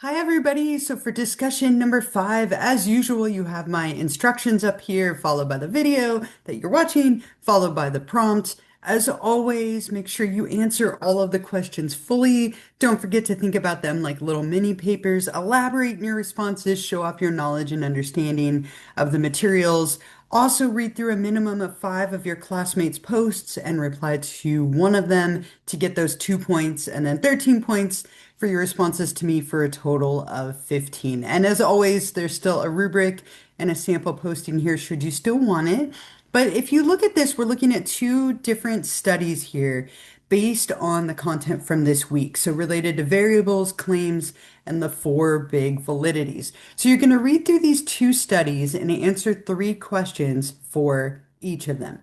Hi, everybody. So for discussion number 5, as usual, you have my instructions up here, followed by the video that you're watching, followed by the prompt. As always, make sure you answer all of the questions fully. Don't forget to think about them like little mini papers. Elaborate in your responses, show off your knowledge and understanding of the materials. Also, read through a minimum of 5 of your classmates' posts and reply to one of them to get those 2 points, and then 13 points for your responses to me for a total of 15. And as always, there's still a rubric and a sample posting here should you still want it. But if you look at this, we're looking at two different studies here based on the content from this week. So related to variables, claims, and the 4 big validities. So you're going to read through these two studies and answer 3 questions for each of them.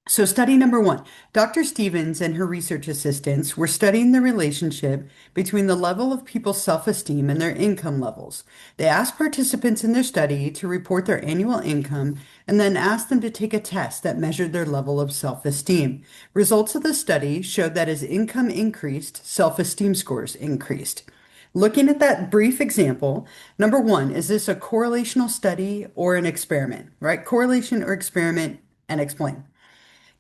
So, study number 1, Dr. Stevens and her research assistants were studying the relationship between the level of people's self-esteem and their income levels. They asked participants in their study to report their annual income and then asked them to take a test that measured their level of self-esteem. Results of the study showed that as income increased, self-esteem scores increased. Looking at that brief example, number 1, is this a correlational study or an experiment, right? Correlation or experiment, and explain.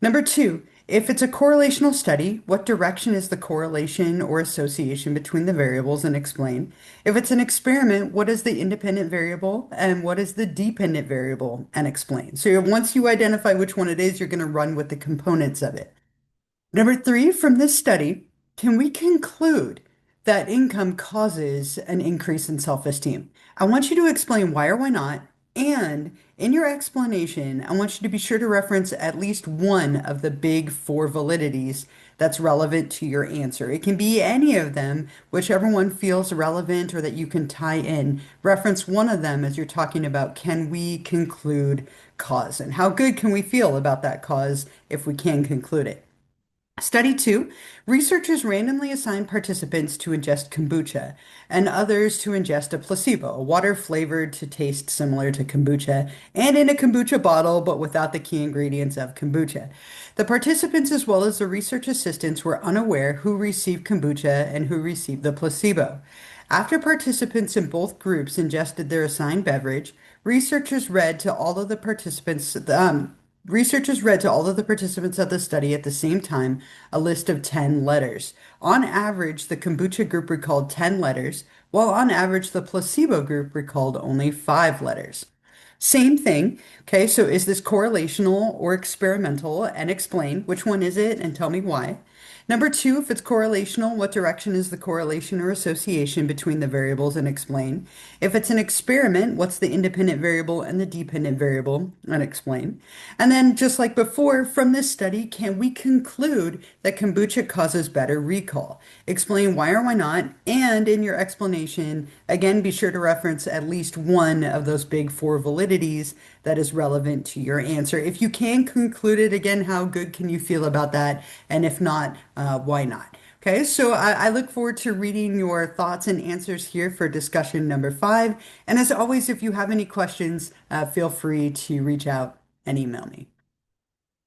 Number 2, if it's a correlational study, what direction is the correlation or association between the variables, and explain. If it's an experiment, what is the independent variable and what is the dependent variable, and explain. So once you identify which one it is, you're going to run with the components of it. Number 3, from this study, can we conclude that income causes an increase in self-esteem? I want you to explain why or why not. And in your explanation, I want you to be sure to reference at least one of the big 4 validities that's relevant to your answer. It can be any of them, whichever one feels relevant or that you can tie in. Reference one of them as you're talking about, can we conclude cause? And how good can we feel about that cause if we can conclude it? Study 2, researchers randomly assigned participants to ingest kombucha and others to ingest a placebo, a water flavored to taste similar to kombucha and in a kombucha bottle, but without the key ingredients of kombucha. The participants, as well as the research assistants, were unaware who received kombucha and who received the placebo. After participants in both groups ingested their assigned beverage, researchers read to all of the participants, Researchers read to all of the participants of the study at the same time a list of 10 letters. On average, the kombucha group recalled 10 letters, while on average, the placebo group recalled only 5 letters. Same thing. Okay, so is this correlational or experimental? And explain which one is it and tell me why. Number 2, if it's correlational, what direction is the correlation or association between the variables, and explain. If it's an experiment, what's the independent variable and the dependent variable, and explain. And then, just like before, from this study, can we conclude that kombucha causes better recall? Explain why or why not. And in your explanation, again, be sure to reference at least one of those big 4 validities that is relevant to your answer. If you can conclude it, again, how good can you feel about that? And if not, why not? Okay, so I look forward to reading your thoughts and answers here for discussion number 5. And as always, if you have any questions, feel free to reach out and email me.